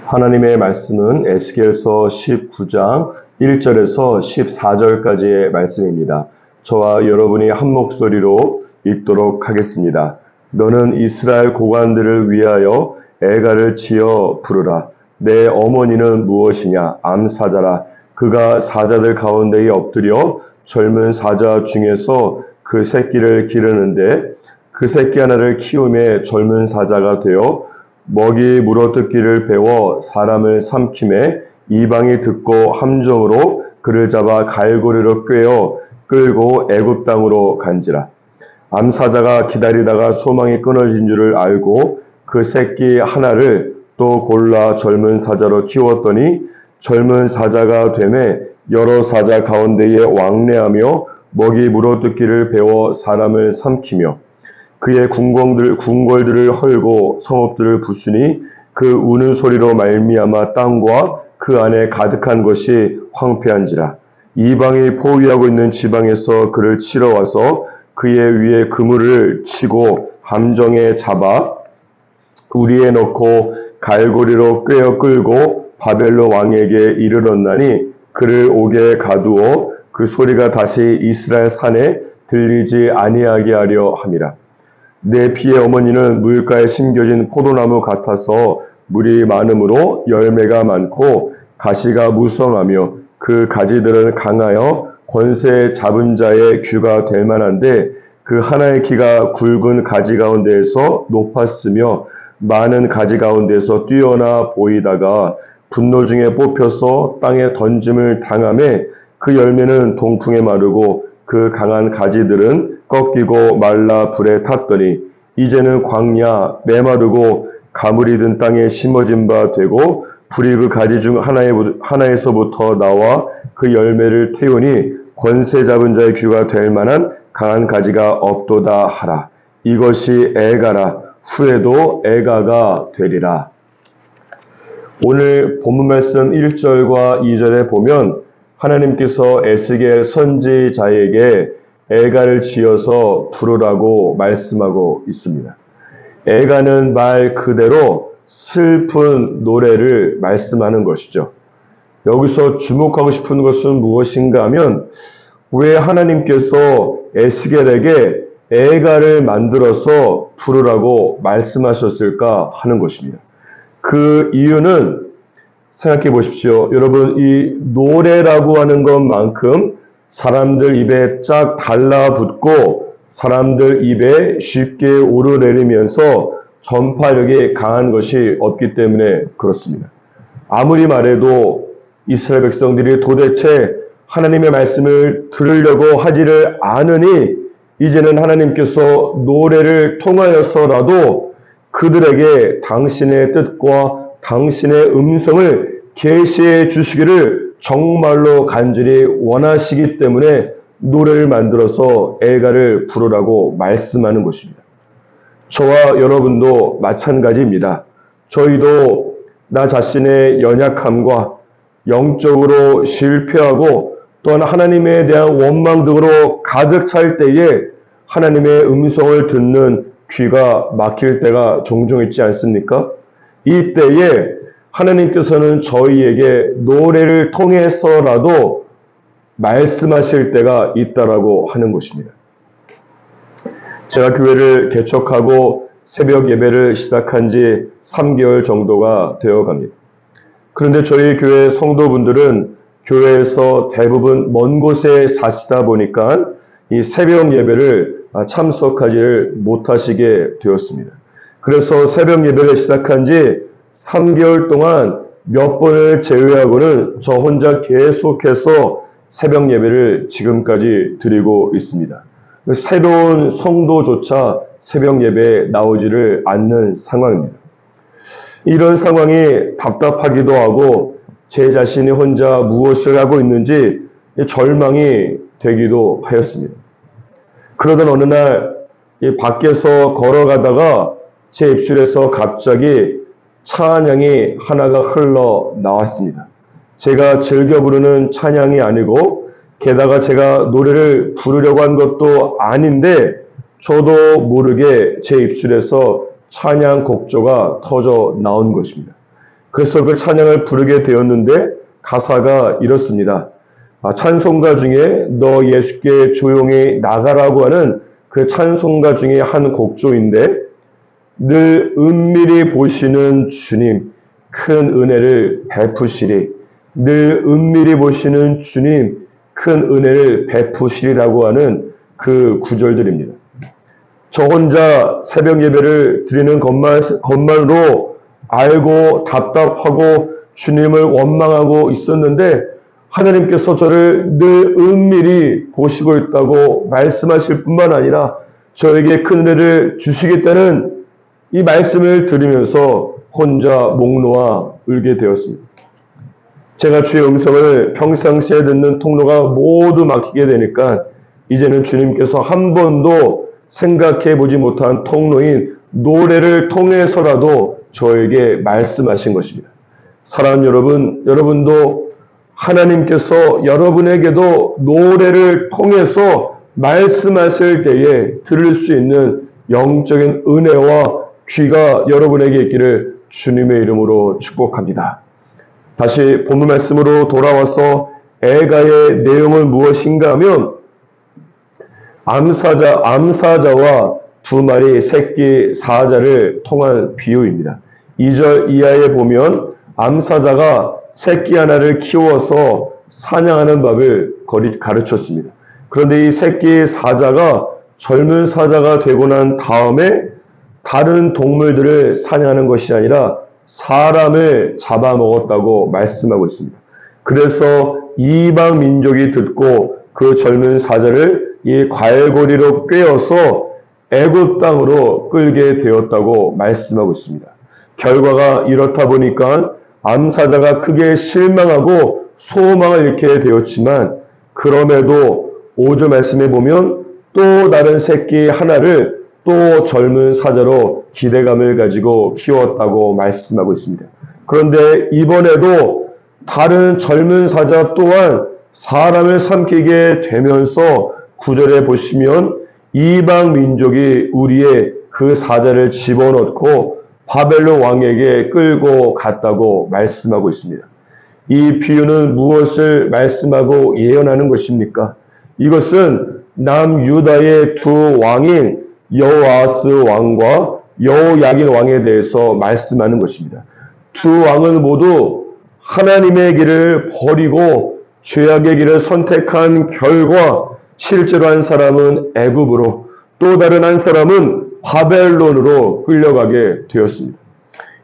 하나님의 말씀은 에스겔서 19장 1절에서 14절까지의 말씀입니다. 저와 여러분이 한 목소리로 읽도록 하겠습니다. 너는 이스라엘 고관들을 위하여 애가를 지어 부르라. 내 어머니는 무엇이냐? 암사자라. 그가 사자들 가운데에 엎드려 젊은 사자 중에서 그 새끼를 기르는데 그 새끼 하나를 키우매 젊은 사자가 되어 먹이 물어뜯기를 배워 사람을 삼킴에 이방이 듣고 함정으로 그를 잡아 갈고리로 꿰어 끌고 애굽 땅으로 간지라. 암사자가 기다리다가 소망이 끊어진 줄을 알고 그 새끼 하나를 또 골라 젊은 사자로 키웠더니 젊은 사자가 되매 여러 사자 가운데에 왕래하며 먹이 물어뜯기를 배워 사람을 삼키며 그의 궁궐들을 헐고 성읍들을 부수니 그 우는 소리로 말미암아 땅과 그 안에 가득한 것이 황폐한지라. 이방이 포위하고 있는 지방에서 그를 치러 와서 그의 위에 그물을 치고 함정에 잡아 우리에 넣고 갈고리로 꿰어 끌고 바벨론 왕에게 이르렀나니 그를 옥에 가두어 그 소리가 다시 이스라엘 산에 들리지 아니하게 하려 함이라. 내 피의 어머니는 물가에 심겨진 포도나무 같아서 물이 많으므로 열매가 많고 가시가 무성하며 그 가지들은 강하여 권세 잡은 자의 귀가 될 만한데 그 하나의 키가 굵은 가지 가운데에서 높았으며 많은 가지 가운데서 뛰어나 보이다가 분노 중에 뽑혀서 땅에 던짐을 당하매 그 열매는 동풍에 마르고 그 강한 가지들은 꺾이고 말라 불에 탔더니 이제는 광야 메마르고 가물이 든 땅에 심어진 바 되고 불이 그 가지 중 하나에서부터 나와 그 열매를 태우니 권세 잡은 자의 귀가 될 만한 강한 가지가 없도다 하라. 이것이 애가라. 후에도 애가가 되리라. 오늘 본문 말씀 1절과 2절에 보면 하나님께서 에스겔 선지자에게 애가를 지어서 부르라고 말씀하고 있습니다. 애가는 말 그대로 슬픈 노래를 말씀하는 것이죠. 여기서 주목하고 싶은 것은 무엇인가 하면 왜 하나님께서 에스겔에게 애가를 만들어서 부르라고 말씀하셨을까 하는 것입니다. 그 이유는 생각해 보십시오. 여러분, 이 노래라고 하는 것만큼 사람들 입에 쫙 달라붙고 사람들 입에 쉽게 오르내리면서 전파력이 강한 것이 없기 때문에 그렇습니다. 아무리 말해도 이스라엘 백성들이 도대체 하나님의 말씀을 들으려고 하지를 않으니 이제는 하나님께서 노래를 통하여서라도 그들에게 당신의 뜻과 당신의 음성을 계시해 주시기를 정말로 간절히 원하시기 때문에 노래를 만들어서 애가를 부르라고 말씀하는 것입니다. 저와 여러분도 마찬가지입니다. 저희도 나 자신의 연약함과 영적으로 실패하고 또한 하나님에 대한 원망 등으로 가득 찰 때에 하나님의 음성을 듣는 귀가 막힐 때가 종종 있지 않습니까? 이 때에 하나님께서는 저희에게 노래를 통해서라도 말씀하실 때가 있다라고 하는 것입니다. 제가 교회를 개척하고 새벽 예배를 시작한 지 3개월 정도가 되어 갑니다. 그런데 저희 교회 성도분들은 교회에서 대부분 먼 곳에 사시다 보니까 이 새벽 예배를 참석하지 못하시게 되었습니다. 그래서 새벽 예배를 시작한 지 3개월 동안 몇 번을 제외하고는 저 혼자 계속해서 새벽 예배를 지금까지 드리고 있습니다. 새로운 성도조차 새벽 예배에 나오지를 않는 상황입니다. 이런 상황이 답답하기도 하고 제 자신이 혼자 무엇을 하고 있는지 절망이 되기도 하였습니다. 그러던 어느 날 밖에서 걸어가다가 제 입술에서 갑자기 찬양이 하나가 흘러나왔습니다. 제가 즐겨 부르는 찬양이 아니고 게다가 제가 노래를 부르려고 한 것도 아닌데 저도 모르게 제 입술에서 찬양 곡조가 터져 나온 것입니다. 그래서 그 찬양을 부르게 되었는데 가사가 이렇습니다. 찬송가 중에 너 예수께 조용히 나가라고 하는 그 찬송가 중에 한 곡조인데 늘 은밀히 보시는 주님 큰 은혜를 베푸시리. 늘 은밀히 보시는 주님 큰 은혜를 베푸시리라고 하는 그 구절들입니다. 저 혼자 새벽 예배를 드리는 것만으로 알고 답답하고 주님을 원망하고 있었는데 하나님께서 저를 늘 은밀히 보시고 있다고 말씀하실 뿐만 아니라 저에게 큰 은혜를 주시겠다는 이 말씀을 들으면서 혼자 목 놓아 울게 되었습니다. 제가 주의 음성을 평상시에 듣는 통로가 모두 막히게 되니까 이제는 주님께서 한 번도 생각해 보지 못한 통로인 노래를 통해서라도 저에게 말씀하신 것입니다. 사랑하는 여러분, 여러분도 하나님께서 여러분에게도 노래를 통해서 말씀하실 때에 들을 수 있는 영적인 은혜와 귀가 여러분에게 있기를 주님의 이름으로 축복합니다. 다시 본문 말씀으로 돌아와서 애가의 내용은 무엇인가 하면 암사자와 두 마리 새끼 사자를 통한 비유입니다. 2절 이하에 보면 암사자가 새끼 하나를 키워서 사냥하는 법을 가르쳤습니다. 그런데 이 새끼 사자가 젊은 사자가 되고 난 다음에 다른 동물들을 사냥하는 것이 아니라 사람을 잡아먹었다고 말씀하고 있습니다. 그래서 이방 민족이 듣고 그 젊은 사자를 이 갈고리로 꿰어서 애굽 땅으로 끌게 되었다고 말씀하고 있습니다. 결과가 이렇다 보니까 암사자가 크게 실망하고 소망을 잃게 되었지만 그럼에도 5절 말씀에 보면 또 다른 새끼 하나를 또 젊은 사자로 기대감을 가지고 키웠다고 말씀하고 있습니다. 그런데 이번에도 다른 젊은 사자 또한 사람을 삼키게 되면서 9절에 보시면 이방 민족이 우리의 그 사자를 집어넣고 바벨론 왕에게 끌고 갔다고 말씀하고 있습니다. 이 비유는 무엇을 말씀하고 예언하는 것입니까? 이것은 남유다의 두 왕인 여호아스 왕과 여호야긴 왕에 대해서 말씀하는 것입니다. 두 왕은 모두 하나님의 길을 버리고 죄악의 길을 선택한 결과 실제로 한 사람은 애굽으로 또 다른 한 사람은 바벨론으로 끌려가게 되었습니다.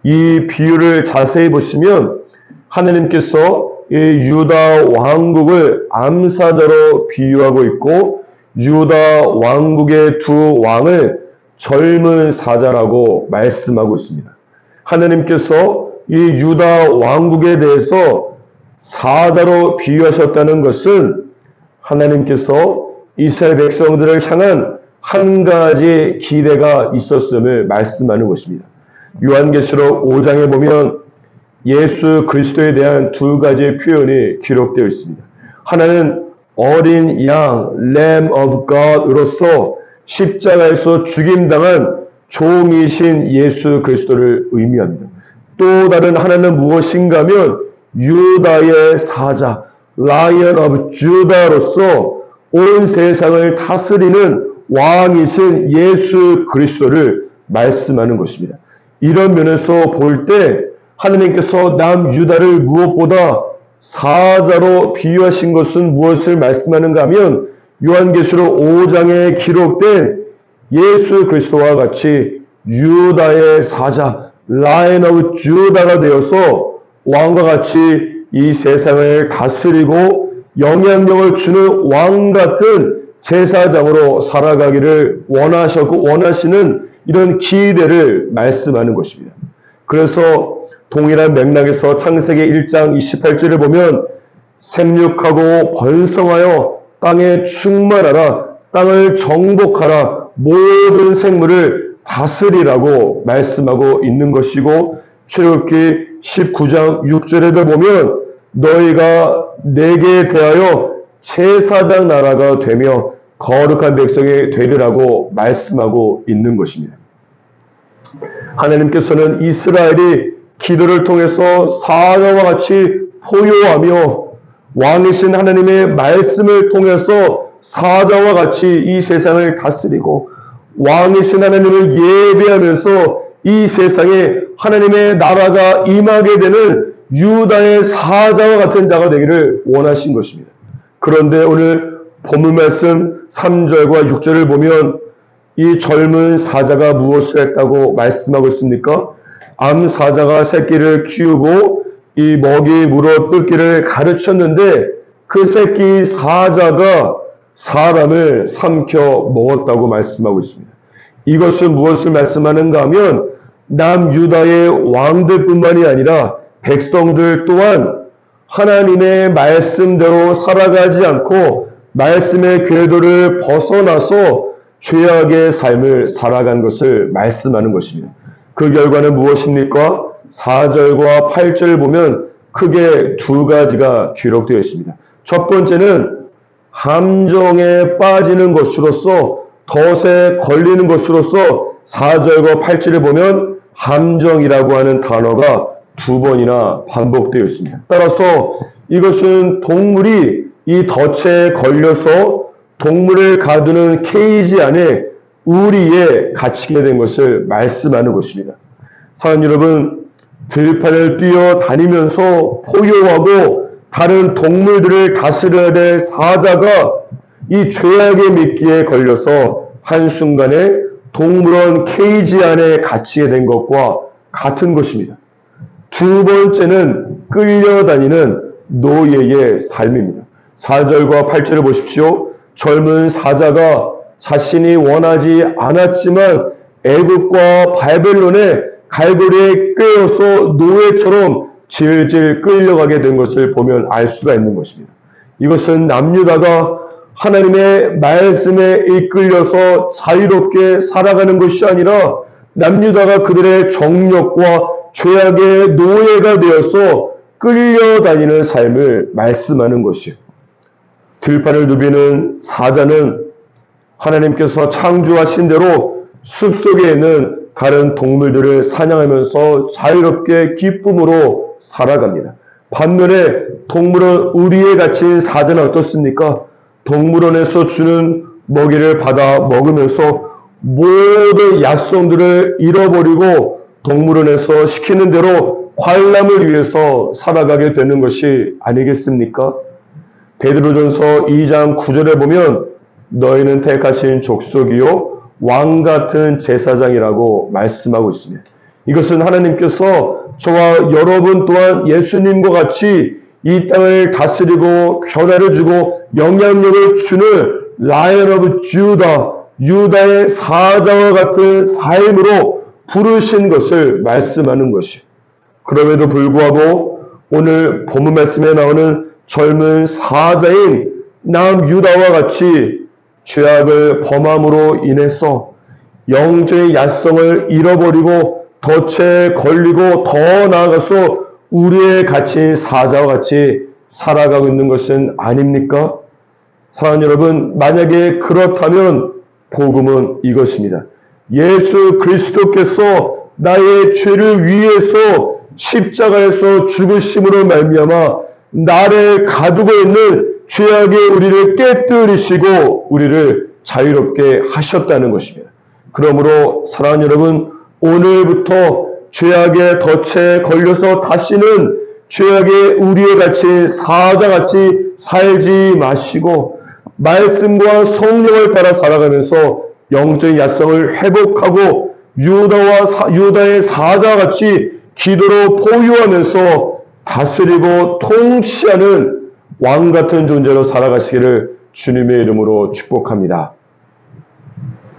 이 비유를 자세히 보시면 하나님께서 이 유다 왕국을 암사자로 비유하고 있고 유다 왕국의 두 왕을 젊은 사자라고 말씀하고 있습니다. 하나님께서 이 유다 왕국에 대해서 사자로 비유하셨다는 것은 하나님께서 이스라엘 백성들을 향한 한 가지 기대가 있었음을 말씀하는 것입니다. 요한계시록 5장에 보면 예수 그리스도에 대한 두 가지의 표현이 기록되어 있습니다. 하나는 어린 양, Lamb of God으로서 십자가에서 죽임당한 종이신 예수 그리스도를 의미합니다. 또 다른 하나는 무엇인가 하면 유다의 사자, Lion of Judah로서 온 세상을 다스리는 왕이신 예수 그리스도를 말씀하는 것입니다. 이런 면에서 볼 때 하나님께서 남유다를 무엇보다 사자로 비유하신 것은 무엇을 말씀하는가 하면 요한계시록 5장에 기록된 예수 그리스도와 같이 유다의 사자 Lion of Judah가 되어서 왕과 같이 이 세상을 다스리고 영향력을 주는 왕 같은 제사장으로 살아가기를 원하셨고 원하시는 이런 기대를 말씀하는 것입니다. 그래서 동일한 맥락에서 창세기 1장 28절을 보면 생육하고 번성하여 땅에 충만하라, 땅을 정복하라, 모든 생물을 다스리라고 말씀하고 있는 것이고 출애굽기 19장 6절에도 보면 너희가 내게 대하여 제사장 나라가 되며 거룩한 백성이 되리라고 말씀하고 있는 것입니다. 하나님께서는 이스라엘이 기도를 통해서 사자와 같이 포효하며 왕이신 하나님의 말씀을 통해서 사자와 같이 이 세상을 다스리고 왕이신 하나님을 예배하면서 이 세상에 하나님의 나라가 임하게 되는 유다의 사자와 같은 자가 되기를 원하신 것입니다. 그런데 오늘 본문 말씀 3절과 6절을 보면 이 젊은 사자가 무엇을 했다고 말씀하고 있습니까? 암사자가 새끼를 키우고 이 먹이 물어 뜯기를 가르쳤는데 그 새끼 사자가 사람을 삼켜 먹었다고 말씀하고 있습니다. 이것은 무엇을 말씀하는가 하면 남유다의 왕들뿐만이 아니라 백성들 또한 하나님의 말씀대로 살아가지 않고 말씀의 궤도를 벗어나서 죄악의 삶을 살아간 것을 말씀하는 것입니다. 그 결과는 무엇입니까? 4절과 8절을 보면 크게 두 가지가 기록되어 있습니다. 첫 번째는 함정에 빠지는 것으로서 덫에 걸리는 것으로서 4절과 8절을 보면 함정이라고 하는 단어가 두 번이나 반복되어 있습니다. 따라서 이것은 동물이 이 덫에 걸려서 동물을 가두는 케이지 안에 우리에 갇히게 된 것을 말씀하는 것입니다. 사랑하는 여러분, 들판을 뛰어다니면서 포효하고 다른 동물들을 다스려야 될 사자가 이 죄악의 미끼에 걸려서 한순간에 동물원 케이지 안에 갇히게 된 것과 같은 것입니다. 두 번째는 끌려다니는 노예의 삶입니다. 4절과 8절을 보십시오. 젊은 사자가 자신이 원하지 않았지만 애굽과 바벨론의 갈고리에 꿰어서 노예처럼 질질 끌려가게 된 것을 보면 알 수가 있는 것입니다. 이것은 남유다가 하나님의 말씀에 이끌려서 자유롭게 살아가는 것이 아니라 남유다가 그들의 정욕과 죄악의 노예가 되어서 끌려다니는 삶을 말씀하는 것이에요. 들판을 누비는 사자는 하나님께서 창조하신 대로 숲속에 있는 다른 동물들을 사냥하면서 자유롭게 기쁨으로 살아갑니다. 반면에 동물원 우리에 갇힌 사자는 어떻습니까? 동물원에서 주는 먹이를 받아 먹으면서 모든 약속들을 잃어버리고 동물원에서 시키는 대로 관람을 위해서 살아가게 되는 것이 아니겠습니까? 베드로전서 2장 9절에 보면 너희는 택하신 족속이요 왕 같은 제사장이라고 말씀하고 있습니다. 이것은 하나님께서 저와 여러분 또한 예수님과 같이 이 땅을 다스리고 변화를 주고 영향력을 주는 라이언 오브 주다, 유다의 사자와 같은 삶으로 부르신 것을 말씀하는 것이에요. 그럼에도 불구하고 오늘 본문 말씀에 나오는 젊은 사자인 남유다와 같이 죄악을 범함으로 인해서 영적의 야성을 잃어버리고 덫에 걸리고 더 나아가서 우리에 갇힌 사자와 같이 살아가고 있는 것은 아닙니까? 사랑하는 여러분, 만약에 그렇다면 복음은 이것입니다. 예수 그리스도께서 나의 죄를 위해서 십자가에서 죽으심으로 말미암아 나를 가두고 있는 죄악의 우리를 깨뜨리시고 우리를 자유롭게 하셨다는 것입니다. 그러므로 사랑하는 여러분, 오늘부터 죄악의 덫에 걸려서 다시는 죄악의 우리에 갇힌 사자같이 살지 마시고 말씀과 성령을 따라 살아가면서 영적인 야성을 회복하고 유다의 사자같이 기도로 포효하면서 다스리고 통치하는 왕 같은 존재로 살아가시기를 주님의 이름으로 축복합니다.